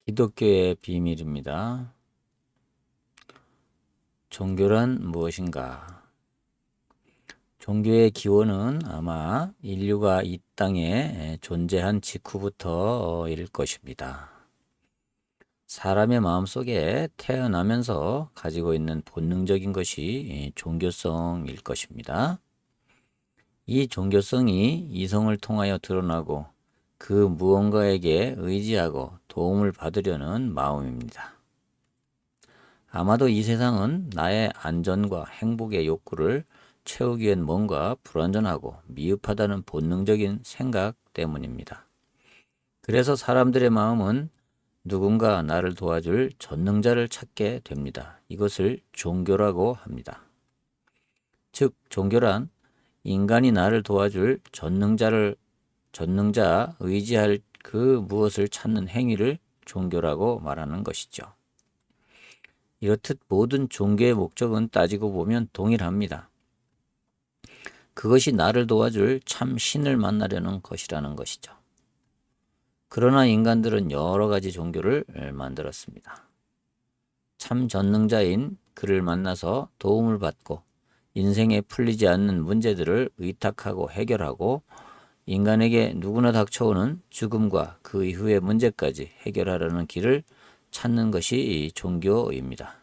기독교의 비밀입니다. 종교란 무엇인가? 종교의 기원은 아마 인류가 이 땅에 존재한 직후부터일 것입니다. 사람의 마음속에 태어나면서 가지고 있는 본능적인 것이 종교성일 것입니다. 이 종교성이 이성을 통하여 드러나고 그 무언가에게 의지하고 도움을 받으려는 마음입니다. 아마도 이 세상은 나의 안전과 행복의 욕구를 채우기 위한 뭔가 불완전하고 미흡하다는 본능적인 생각 때문입니다. 그래서 사람들의 마음은 누군가 나를 도와줄 전능자를 찾게 됩니다. 이것을 종교라고 합니다. 즉, 종교란 인간이 나를 도와줄 전능자 의지할 그 무엇을 찾는 행위를 종교라고 말하는 것이죠. 이렇듯 모든 종교의 목적은 따지고 보면 동일합니다. 그것이 나를 도와줄 참 신을 만나려는 것이라는 것이죠. 그러나 인간들은 여러 가지 종교를 만들었습니다. 참 전능자인 그를 만나서 도움을 받고 인생에 풀리지 않는 문제들을 의탁하고 해결하고 인간에게 누구나 닥쳐오는 죽음과 그 이후의 문제까지 해결하려는 길을 찾는 것이 종교입니다.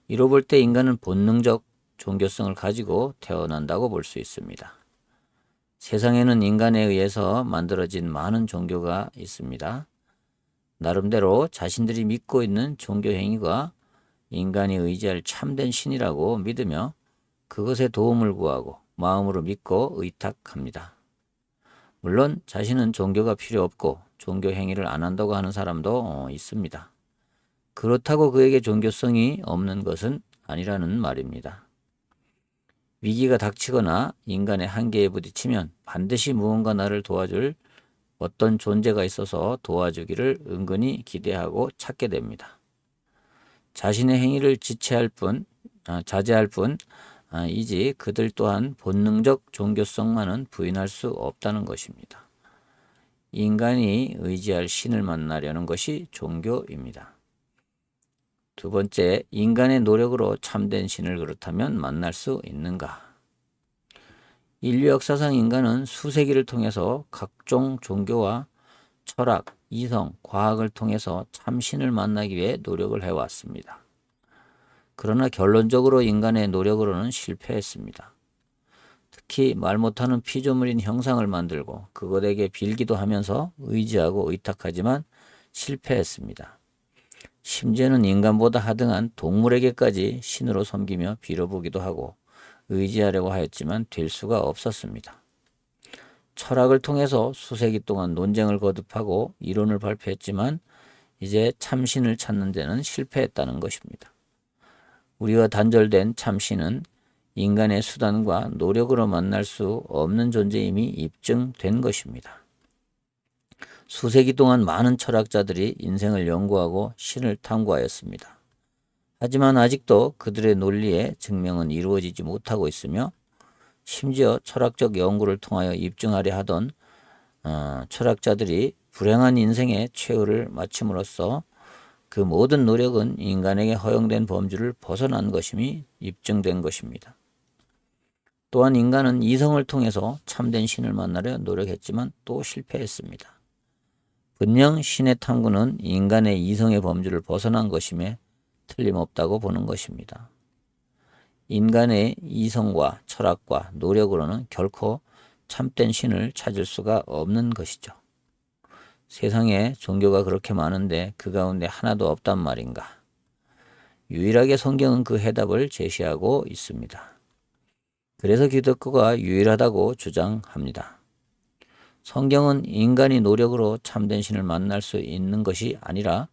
이로 볼 때 인간은 본능적 종교성을 가지고 태어난다고 볼 수 있습니다. 세상에는 인간에 의해서 만들어진 많은 종교가 있습니다. 나름대로 자신들이 믿고 있는 종교 행위가 인간이 의지할 참된 신이라고 믿으며 그것에 도움을 구하고 마음으로 믿고 의탁합니다. 물론 자신은 종교가 필요 없고 종교 행위를 안 한다고 하는 사람도 있습니다. 그렇다고 그에게 종교성이 없는 것은 아니라는 말입니다. 위기가 닥치거나 인간의 한계에 부딪히면 반드시 무언가 나를 도와줄 어떤 존재가 있어서 도와주기를 은근히 기대하고 찾게 됩니다. 자신의 행위를 자제할 뿐이지 그들 또한 본능적 종교성만은 부인할 수 없다는 것입니다. 인간이 의지할 신을 만나려는 것이 종교입니다. 두 번째, 인간의 노력으로 참된 신을 그렇다면 만날 수 있는가? 인류 역사상 인간은 수세기를 통해서 각종 종교와 철학, 이성, 과학을 통해서 참신을 만나기 위해 노력을 해왔습니다. 그러나 결론적으로 인간의 노력으로는 실패했습니다. 특히 말 못하는 피조물인 형상을 만들고 그것에게 빌기도 하면서 의지하고 의탁하지만 실패했습니다. 심지어는 인간보다 하등한 동물에게까지 신으로 섬기며 빌어보기도 하고 의지하려고 하였지만 될 수가 없었습니다. 철학을 통해서 수세기 동안 논쟁을 거듭하고 이론을 발표했지만 이제 참신을 찾는 데는 실패했다는 것입니다. 우리와 단절된 참신은 인간의 수단과 노력으로 만날 수 없는 존재임이 입증된 것입니다. 수세기 동안 많은 철학자들이 인생을 연구하고 신을 탐구하였습니다. 하지만 아직도 그들의 논리의 증명은 이루어지지 못하고 있으며 심지어 철학적 연구를 통하여 입증하려 하던 철학자들이 불행한 인생의 최후를 마침으로써 그 모든 노력은 인간에게 허용된 범주를 벗어난 것임이 입증된 것입니다. 또한 인간은 이성을 통해서 참된 신을 만나려 노력했지만 또 실패했습니다. 분명 신의 탐구는 인간의 이성의 범주를 벗어난 것임에 틀림없다고 보는 것입니다. 인간의 이성과 철학과 노력으로는 결코 참된 신을 찾을 수가 없는 것이죠. 세상에 종교가 그렇게 많은데 그 가운데 하나도 없단 말인가? 유일하게 성경은 그 해답을 제시하고 있습니다. 그래서 기독교가 유일하다고 주장합니다. 성경은 인간이 노력으로 참된 신을 만날 수 있는 것이 아니라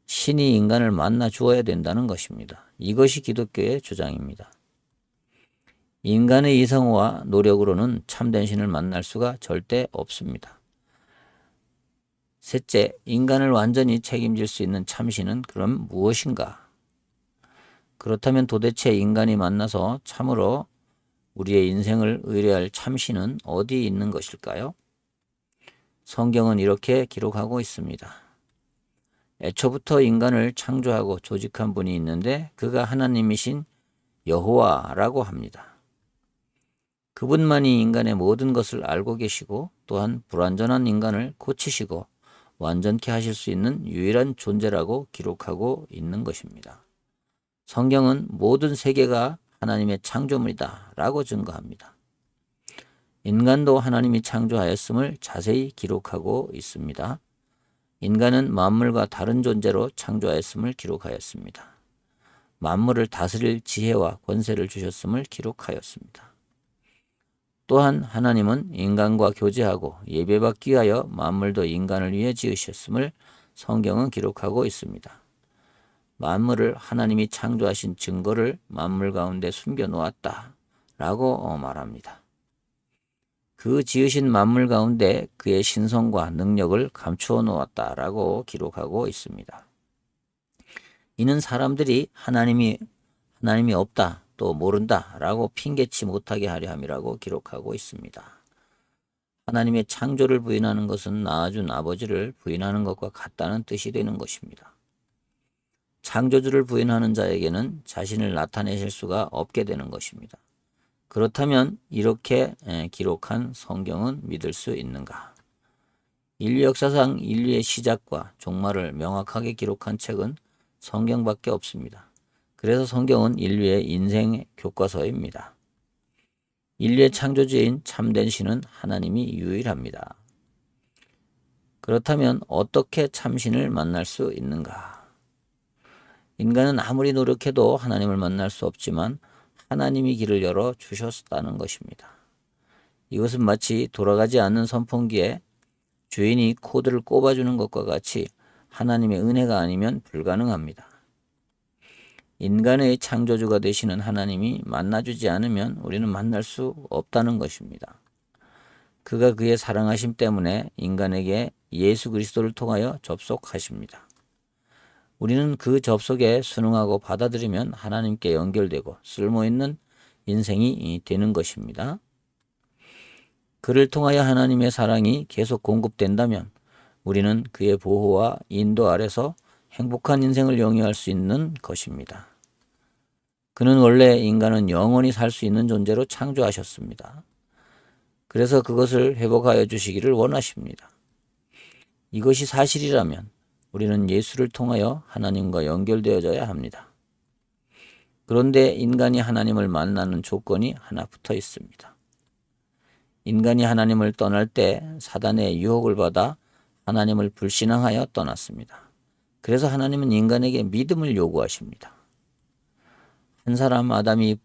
신이 인간을 만나 주어야 된다는 것입니다. 이것이 기독교의 주장입니다. 인간의 이성과 노력으로는 참된 신을 만날 수가 절대 없습니다. 셋째, 인간을 완전히 책임질 수 있는 참신은 그럼 무엇인가? 그렇다면 도대체 인간이 만나서 참으로 우리의 인생을 의뢰할 참신은 어디 있는 것일까요? 성경은 이렇게 기록하고 있습니다. 애초부터 인간을 창조하고 조직한 분이 있는데 그가 하나님이신 여호와라고 합니다. 그분만이 인간의 모든 것을 알고 계시고 또한 불완전한 인간을 고치시고 완전케 하실 수 있는 유일한 존재라고 기록하고 있는 것입니다. 성경은 모든 세계가 하나님의 창조물이다 라고 증거합니다. 인간도 하나님이 창조하였음을 자세히 기록하고 있습니다. 인간은 만물과 다른 존재로 창조하였음을 기록하였습니다. 만물을 다스릴 지혜와 권세를 주셨음을 기록하였습니다. 또한 하나님은 인간과 교제하고 예배받기 위하여 만물도 인간을 위해 지으셨음을 성경은 기록하고 있습니다. 만물을 하나님이 창조하신 증거를 만물 가운데 숨겨놓았다 라고 말합니다. 그 지으신 만물 가운데 그의 신성과 능력을 감추어 놓았다 라고 기록하고 있습니다. 이는 사람들이 하나님이 없다 또 모른다 라고 핑계치 못하게 하려 함이라고 기록하고 있습니다. 하나님의 창조를 부인하는 것은 낳아준 아버지를 부인하는 것과 같다는 뜻이 되는 것입니다. 창조주를 부인하는 자에게는 자신을 나타내실 수가 없게 되는 것입니다. 그렇다면 이렇게 기록한 성경은 믿을 수 있는가? 인류 역사상 인류의 시작과 종말을 명확하게 기록한 책은 성경밖에 없습니다. 그래서 성경은 인류의 인생 교과서입니다. 인류의 창조주인 참된 신은 하나님이 유일합니다. 그렇다면 어떻게 참신을 만날 수 있는가? 인간은 아무리 노력해도 하나님을 만날 수 없지만 하나님이 길을 열어 주셨다는 것입니다. 이것은 마치 돌아가지 않는 선풍기에 주인이 코드를 꼽아주는 것과 같이 하나님의 은혜가 아니면 불가능합니다. 인간의 창조주가 되시는 하나님이 만나주지 않으면 우리는 만날 수 없다는 것입니다. 그가 그의 사랑하심 때문에 인간에게 예수 그리스도를 통하여 접속하십니다. 우리는 그 접속에 순응하고 받아들이면 하나님께 연결되고 쓸모있는 인생이 되는 것입니다. 그를 통하여 하나님의 사랑이 계속 공급된다면 우리는 그의 보호와 인도 아래서 행복한 인생을 영위할 수 있는 것입니다. 그는 원래 인간은 영원히 살 수 있는 존재로 창조하셨습니다. 그래서 그것을 회복하여 주시기를 원하십니다. 이것이 사실이라면 우리는 예수를 통하여 하나님과 연결되어져야 합니다. 그런데 인간이 하나님을 만나는 조건이 하나 붙어 있습니다. 인간이 하나님을 떠날 때 사단의 유혹을 받아 하나님을 불신앙하여 떠났습니다. 그래서 하나님은 인간에게 믿음을 요구하십니다. 한 사람 아담이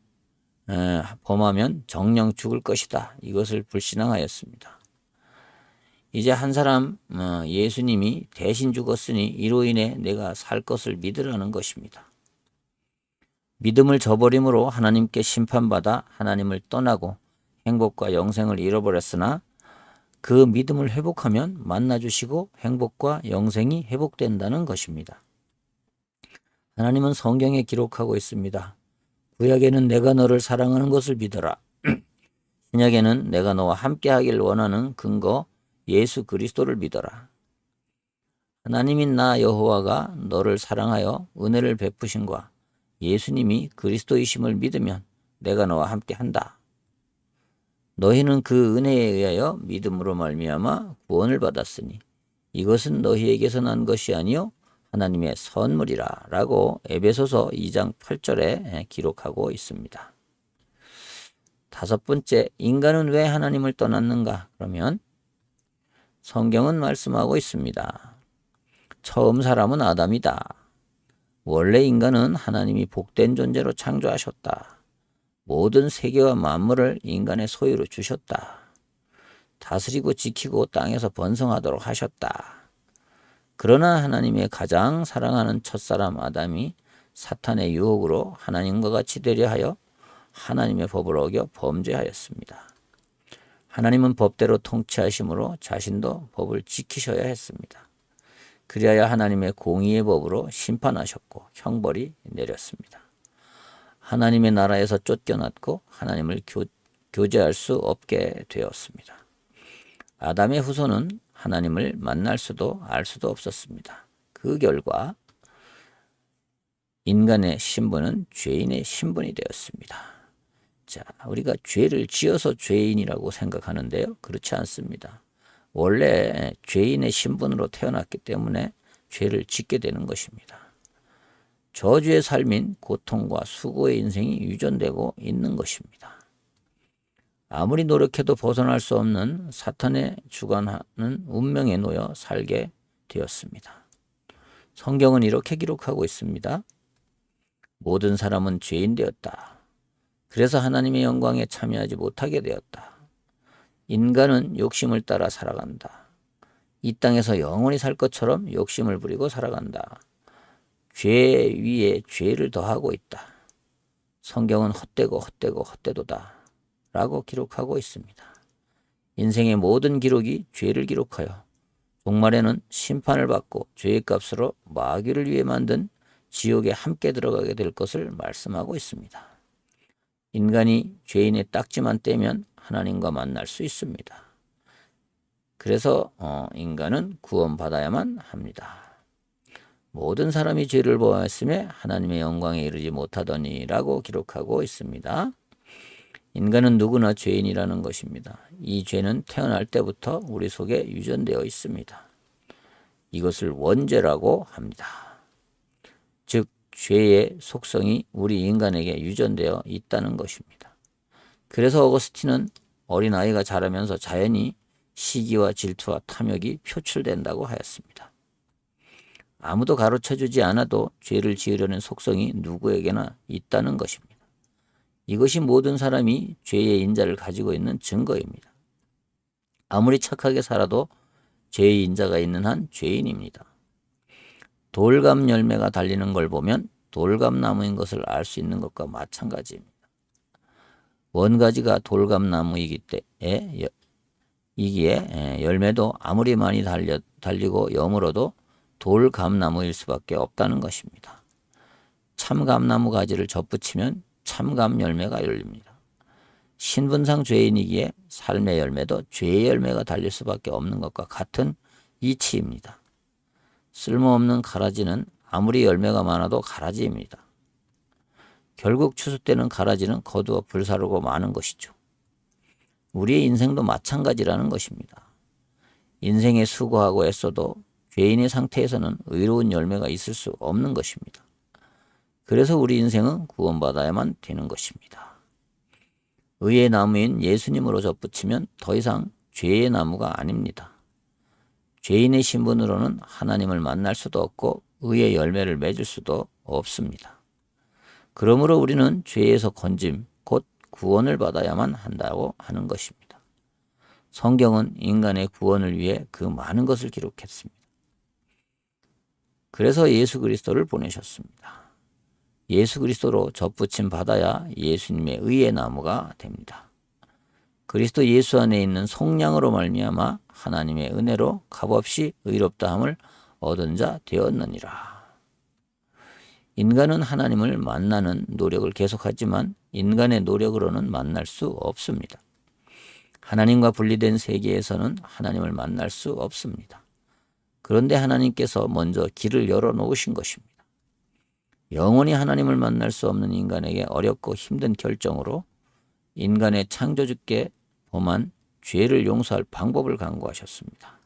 범하면 정령 죽을 것이다. 이것을 불신앙하였습니다. 이제 한 사람 예수님이 대신 죽었으니 이로 인해 내가 살 것을 믿으라는 것입니다. 믿음을 저버림으로 하나님께 심판받아 하나님을 떠나고 행복과 영생을 잃어버렸으나 그 믿음을 회복하면 만나주시고 행복과 영생이 회복된다는 것입니다. 하나님은 성경에 기록하고 있습니다. 구약에는 내가 너를 사랑하는 것을 믿어라. 신약에는 내가 너와 함께하길 원하는 근거 예수 그리스도를 믿어라. 하나님인 나 여호와가 너를 사랑하여 은혜를 베푸신과 예수님이 그리스도이심을 믿으면 내가 너와 함께한다. 너희는 그 은혜에 의하여 믿음으로 말미암아 구원을 받았으니 이것은 너희에게서 난 것이 아니요 하나님의 선물이라 라고 에베소서 2장 8절에 기록하고 있습니다. 다섯 번째, 인간은 왜 하나님을 떠났는가? 그러면 성경은 말씀하고 있습니다. 처음 사람은 아담이다. 원래 인간은 하나님이 복된 존재로 창조하셨다. 모든 세계와 만물을 인간의 소유로 주셨다. 다스리고 지키고 땅에서 번성하도록 하셨다. 그러나 하나님의 가장 사랑하는 첫사람 아담이 사탄의 유혹으로 하나님과 같이 되려 하여 하나님의 법을 어겨 범죄하였습니다. 하나님은 법대로 통치하심으로 자신도 법을 지키셔야 했습니다. 그리하여 하나님의 공의의 법으로 심판하셨고 형벌이 내렸습니다. 하나님의 나라에서 쫓겨났고 하나님을 교제할 수 없게 되었습니다. 아담의 후손은 하나님을 만날 수도 알 수도 없었습니다. 그 결과 인간의 신분은 죄인의 신분이 되었습니다. 자, 우리가 죄를 지어서 죄인이라고 생각하는데요. 그렇지 않습니다. 원래 죄인의 신분으로 태어났기 때문에 죄를 짓게 되는 것입니다. 저주의 삶인 고통과 수고의 인생이 유전되고 있는 것입니다. 아무리 노력해도 벗어날 수 없는 사탄의 주관하는 운명에 놓여 살게 되었습니다. 성경은 이렇게 기록하고 있습니다. 모든 사람은 죄인 되었다. 그래서 하나님의 영광에 참여하지 못하게 되었다. 인간은 욕심을 따라 살아간다. 이 땅에서 영원히 살 것처럼 욕심을 부리고 살아간다. 죄 위에 죄를 더하고 있다. 성경은 헛되고 헛되도다 라고 기록하고 있습니다. 인생의 모든 기록이 죄를 기록하여 종말에는 심판을 받고 죄의 값으로 마귀를 위해 만든 지옥에 함께 들어가게 될 것을 말씀하고 있습니다. 인간이 죄인의 딱지만 떼면 하나님과 만날 수 있습니다. 그래서 인간은 구원받아야만 합니다. 모든 사람이 죄를 범하였음에 하나님의 영광에 이르지 못하더니라고 기록하고 있습니다. 인간은 누구나 죄인이라는 것입니다. 이 죄는 태어날 때부터 우리 속에 유전되어 있습니다. 이것을 원죄라고 합니다. 즉 죄의 속성이 우리 인간에게 유전되어 있다는 것입니다. 그래서 어거스틴은 어린아이가 자라면서 자연히 시기와 질투와 탐욕이 표출된다고 하였습니다. 아무도 가르쳐주지 않아도 죄를 지으려는 속성이 누구에게나 있다는 것입니다. 이것이 모든 사람이 죄의 인자를 가지고 있는 증거입니다. 아무리 착하게 살아도 죄의 인자가 있는 한 죄인입니다. 돌감 열매가 달리는 걸 보면 돌감나무인 것을 알 수 있는 것과 마찬가지입니다. 원가지가 돌감나무이기에 열매도 아무리 많이 달리고 여물어도 돌감나무일 수밖에 없다는 것입니다. 참감나무 가지를 접붙이면 참감 열매가 열립니다. 신분상 죄인이기에 삶의 열매도 죄의 열매가 달릴 수밖에 없는 것과 같은 이치입니다. 쓸모없는 가라지는 아무리 열매가 많아도 가라지입니다. 결국 추수되는 가라지는 거두어 불사르고 마는 것이죠. 우리의 인생도 마찬가지라는 것입니다. 인생에 수고하고 애써도 죄인의 상태에서는 의로운 열매가 있을 수 없는 것입니다. 그래서 우리 인생은 구원받아야만 되는 것입니다. 의의 나무인 예수님으로 접붙이면 더 이상 죄의 나무가 아닙니다. 죄인의 신분으로는 하나님을 만날 수도 없고 의의 열매를 맺을 수도 없습니다. 그러므로 우리는 죄에서 건짐, 곧 구원을 받아야만 한다고 하는 것입니다. 성경은 인간의 구원을 위해 그 많은 것을 기록했습니다. 그래서 예수 그리스도를 보내셨습니다. 예수 그리스도로 접붙임 받아야 예수님의 의의 나무가 됩니다. 그리스도 예수 안에 있는 속량으로 말미암아 하나님의 은혜로 값없이 의롭다함을 얻은 자 되었느니라. 인간은 하나님을 만나는 노력을 계속하지만 인간의 노력으로는 만날 수 없습니다. 하나님과 분리된 세계에서는 하나님을 만날 수 없습니다. 그런데 하나님께서 먼저 길을 열어놓으신 것입니다. 영원히 하나님을 만날 수 없는 인간에게 어렵고 힘든 결정으로 인간의 창조주께 범한 죄를 용서할 방법을 강구하셨습니다.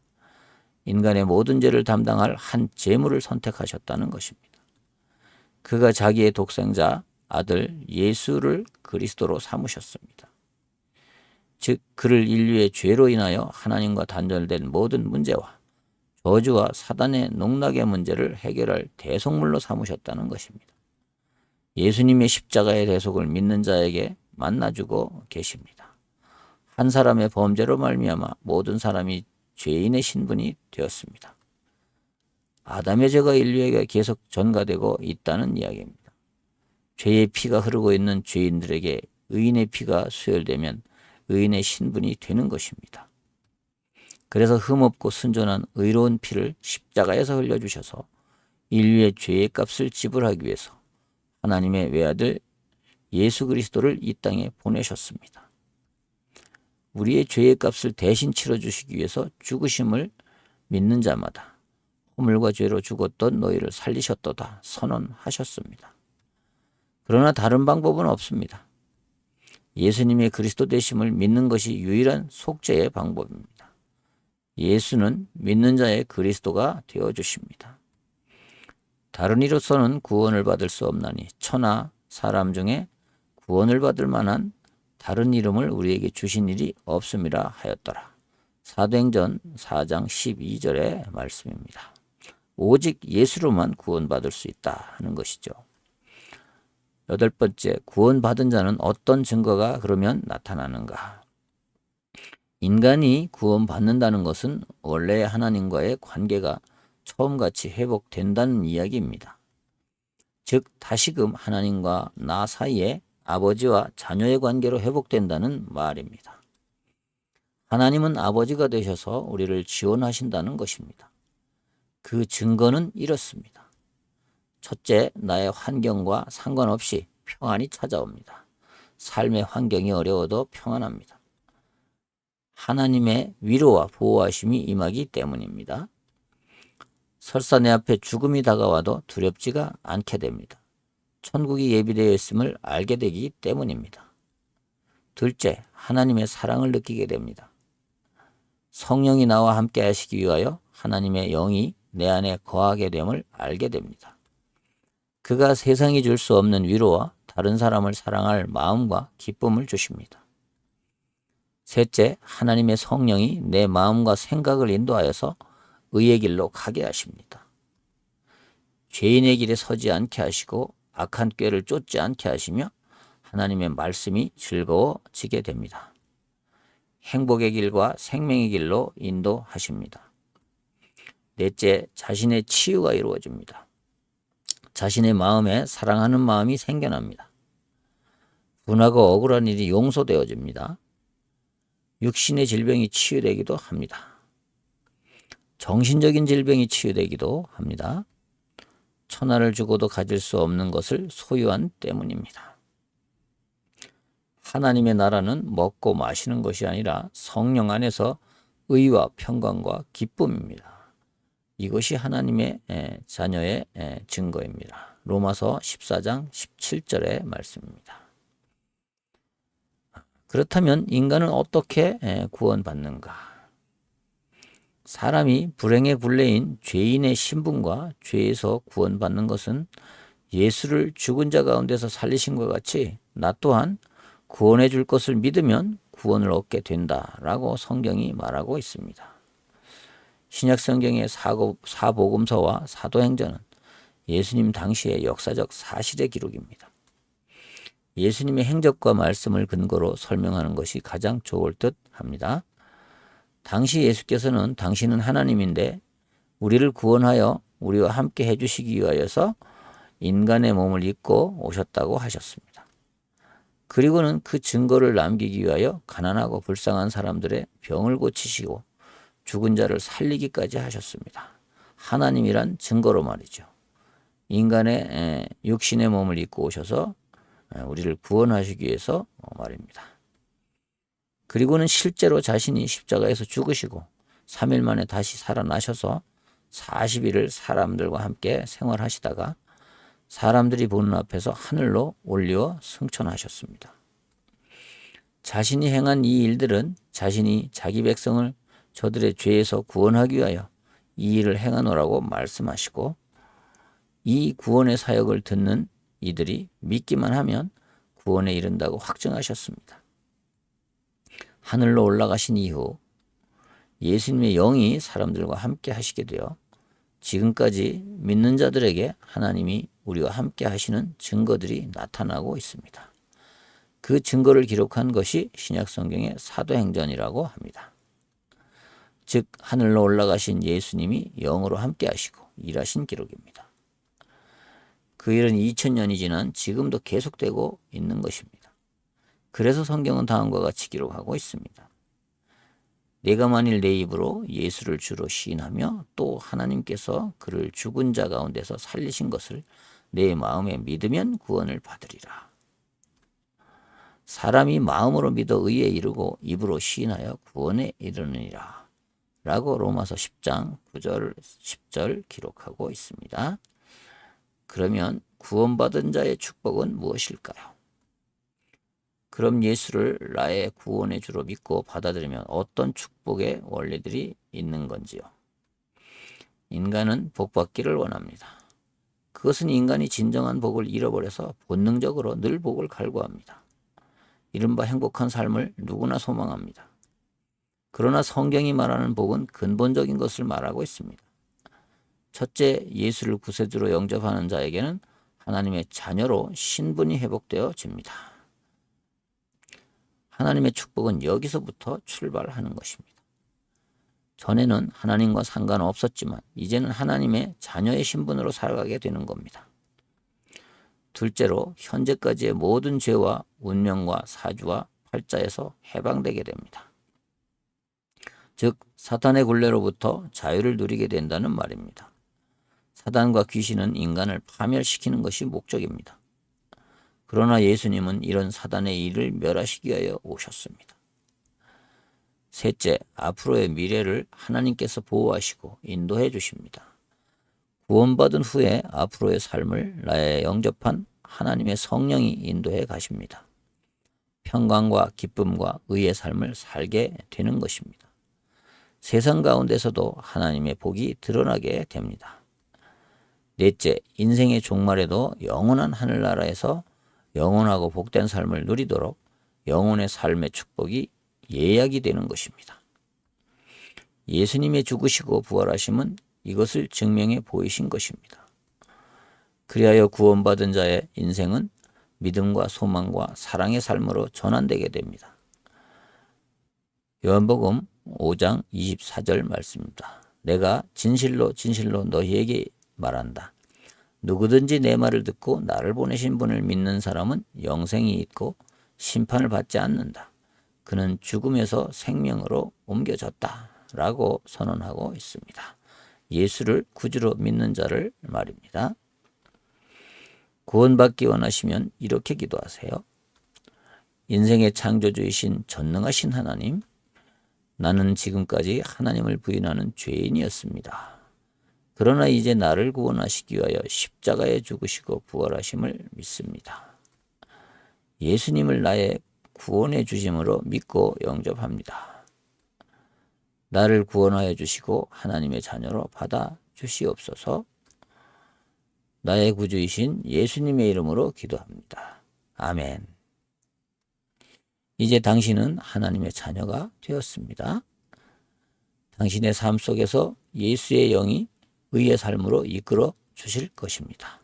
인간의 모든 죄를 담당할 한 제물을 선택하셨다는 것입니다. 그가 자기의 독생자 아들 예수를 그리스도로 삼으셨습니다. 즉 그를 인류의 죄로 인하여 하나님과 단절된 모든 문제와 저주와 사단의 농락의 문제를 해결할 대속물로 삼으셨다는 것입니다. 예수님의 십자가의 대속을 믿는 자에게 만나주고 계십니다. 한 사람의 범죄로 말미암아 모든 사람이 죄인의 신분이 되었습니다. 아담의 죄가 인류에게 계속 전가되고 있다는 이야기입니다. 죄의 피가 흐르고 있는 죄인들에게 의인의 피가 수혈되면 의인의 신분이 되는 것입니다. 그래서 흠없고 순전한 의로운 피를 십자가에서 흘려주셔서 인류의 죄의 값을 지불하기 위해서 하나님의 외아들 예수 그리스도를 이 땅에 보내셨습니다. 우리의 죄의 값을 대신 치러주시기 위해서 죽으심을 믿는 자마다 허물과 죄로 죽었던 너희를 살리셨도다 선언하셨습니다. 그러나 다른 방법은 없습니다. 예수님의 그리스도 되심을 믿는 것이 유일한 속죄의 방법입니다. 예수는 믿는 자의 그리스도가 되어주십니다. 다른 이로서는 구원을 받을 수 없나니 천하 사람 중에 구원을 받을 만한 다른 이름을 우리에게 주신 일이 없음이라 하였더라. 사도행전 4장 12절의 말씀입니다. 오직 예수로만 구원받을 수 있다 하는 것이죠. 8번째, 구원받은 자는 어떤 증거가 그러면 나타나는가? 인간이 구원받는다는 것은 원래 하나님과의 관계가 처음같이 회복된다는 이야기입니다. 즉 다시금 하나님과 나 사이에 아버지와 자녀의 관계로 회복된다는 말입니다. 하나님은 아버지가 되셔서 우리를 지원하신다는 것입니다. 그 증거는 이렇습니다. 첫째, 나의 환경과 상관없이 평안이 찾아옵니다. 삶의 환경이 어려워도 평안합니다. 하나님의 위로와 보호하심이 임하기 때문입니다. 설사 내 앞에 죽음이 다가와도 두렵지가 않게 됩니다. 천국이 예비되어 있음을 알게 되기 때문입니다. 둘째, 하나님의 사랑을 느끼게 됩니다. 성령이 나와 함께 하시기 위하여 하나님의 영이 내 안에 거하게 됨을 알게 됩니다. 그가 세상이 줄 수 없는 위로와 다른 사람을 사랑할 마음과 기쁨을 주십니다. 셋째, 하나님의 성령이 내 마음과 생각을 인도하여서 의의 길로 가게 하십니다. 죄인의 길에 서지 않게 하시고 악한 꾀를 쫓지 않게 하시며 하나님의 말씀이 즐거워지게 됩니다. 행복의 길과 생명의 길로 인도하십니다. 넷째, 자신의 치유가 이루어집니다. 자신의 마음에 사랑하는 마음이 생겨납니다. 분하고 억울한 일이 용서되어집니다. 육신의 질병이 치유되기도 합니다. 정신적인 질병이 치유되기도 합니다. 천하를 주고도 가질 수 없는 것을 소유한 때문입니다. 하나님의 나라는 먹고 마시는 것이 아니라 성령 안에서 의와 평강과 기쁨입니다. 이것이 하나님의 자녀의 증거입니다. 로마서 14장 17절의 말씀입니다. 그렇다면 인간은 어떻게 구원받는가? 사람이 불행의 굴레인 죄인의 신분과 죄에서 구원받는 것은 예수를 죽은 자 가운데서 살리신 것 같이 나 또한 구원해 줄 것을 믿으면 구원을 얻게 된다라고 성경이 말하고 있습니다. 신약 성경의 사복음서와 사도행전은 예수님 당시의 역사적 사실의 기록입니다. 예수님의 행적과 말씀을 근거로 설명하는 것이 가장 좋을 듯 합니다. 당시 예수께서는 당신은 하나님인데 우리를 구원하여 우리와 함께 해주시기 위하여서 인간의 몸을 입고 오셨다고 하셨습니다. 그리고는 그 증거를 남기기 위하여 가난하고 불쌍한 사람들의 병을 고치시고 죽은 자를 살리기까지 하셨습니다. 하나님이란 증거로 말이죠. 인간의 육신의 몸을 입고 오셔서 우리를 구원하시기 위해서 말입니다. 그리고는 실제로 자신이 십자가에서 죽으시고 3일 만에 다시 살아나셔서 40일을 사람들과 함께 생활하시다가 사람들이 보는 앞에서 하늘로 올리어 승천하셨습니다. 자신이 행한 이 일들은 자신이 자기 백성을 저들의 죄에서 구원하기 위하여 이 일을 행하노라고 말씀하시고 이 구원의 사역을 듣는 이들이 믿기만 하면 구원에 이른다고 확증하셨습니다. 하늘로 올라가신 이후 예수님의 영이 사람들과 함께 하시게 되어 지금까지 믿는 자들에게 하나님이 우리와 함께 하시는 증거들이 나타나고 있습니다. 그 증거를 기록한 것이 신약 성경의 사도행전이라고 합니다. 즉 하늘로 올라가신 예수님이 영으로 함께 하시고 일하신 기록입니다. 그 일은 2000년이 지난 지금도 계속되고 있는 것입니다. 그래서 성경은 다음과 같이 기록하고 있습니다. 내가 만일 내 입으로 예수를 주로 시인하며 또 하나님께서 그를 죽은 자 가운데서 살리신 것을 내 마음에 믿으면 구원을 받으리라. 사람이 마음으로 믿어 의에 이르고 입으로 시인하여 구원에 이르느니라 라고 로마서 10장 9절 10절 기록하고 있습니다. 그러면 구원받은 자의 축복은 무엇일까요? 그럼 예수를 나의 구원의 주로 믿고 받아들이면 어떤 축복의 원리들이 있는 건지요? 인간은 복받기를 원합니다. 그것은 인간이 진정한 복을 잃어버려서 본능적으로 늘 복을 갈구합니다. 이른바 행복한 삶을 누구나 소망합니다. 그러나 성경이 말하는 복은 근본적인 것을 말하고 있습니다. 첫째, 예수를 구세주로 영접하는 자에게는 하나님의 자녀로 신분이 회복되어집니다. 하나님의 축복은 여기서부터 출발하는 것입니다. 전에는 하나님과 상관없었지만 이제는 하나님의 자녀의 신분으로 살아가게 되는 겁니다. 둘째로 현재까지의 모든 죄와 운명과 사주와 팔자에서 해방되게 됩니다. 즉 사탄의 굴레로부터 자유를 누리게 된다는 말입니다. 사단과 귀신은 인간을 파멸시키는 것이 목적입니다. 그러나 예수님은 이런 사단의 일을 멸하시기 위하여 오셨습니다. 셋째, 앞으로의 미래를 하나님께서 보호하시고 인도해 주십니다. 구원받은 후에 앞으로의 삶을 나의 영접한 하나님의 성령이 인도해 가십니다. 평강과 기쁨과 의의 삶을 살게 되는 것입니다. 세상 가운데서도 하나님의 복이 드러나게 됩니다. 넷째, 인생의 종말에도 영원한 하늘나라에서 영원하고 복된 삶을 누리도록 영혼의 삶의 축복이 예약이 되는 것입니다. 예수님의 죽으시고 부활하심은 이것을 증명해 보이신 것입니다. 그리하여 구원받은 자의 인생은 믿음과 소망과 사랑의 삶으로 전환되게 됩니다. 요한복음 5장 24절 말씀입니다. 내가 진실로 진실로 너희에게 말한다. 누구든지 내 말을 듣고 나를 보내신 분을 믿는 사람은 영생이 있고 심판을 받지 않는다. 그는 죽음에서 생명으로 옮겨졌다. 라고 선언하고 있습니다. 예수를 구주로 믿는 자를 말입니다. 구원받기 원하시면 이렇게 기도하세요. 인생의 창조주이신 전능하신 하나님, 나는 지금까지 하나님을 부인하는 죄인이었습니다. 그러나 이제 나를 구원하시기 위하여 십자가에 죽으시고 부활하심을 믿습니다. 예수님을 나의 구원해 주심으로 믿고 영접합니다. 나를 구원하여 주시고 하나님의 자녀로 받아 주시옵소서. 나의 구주이신 예수님의 이름으로 기도합니다. 아멘. 이제 당신은 하나님의 자녀가 되었습니다. 당신의 삶 속에서 예수의 영이 의의 삶으로 이끌어 주실 것입니다.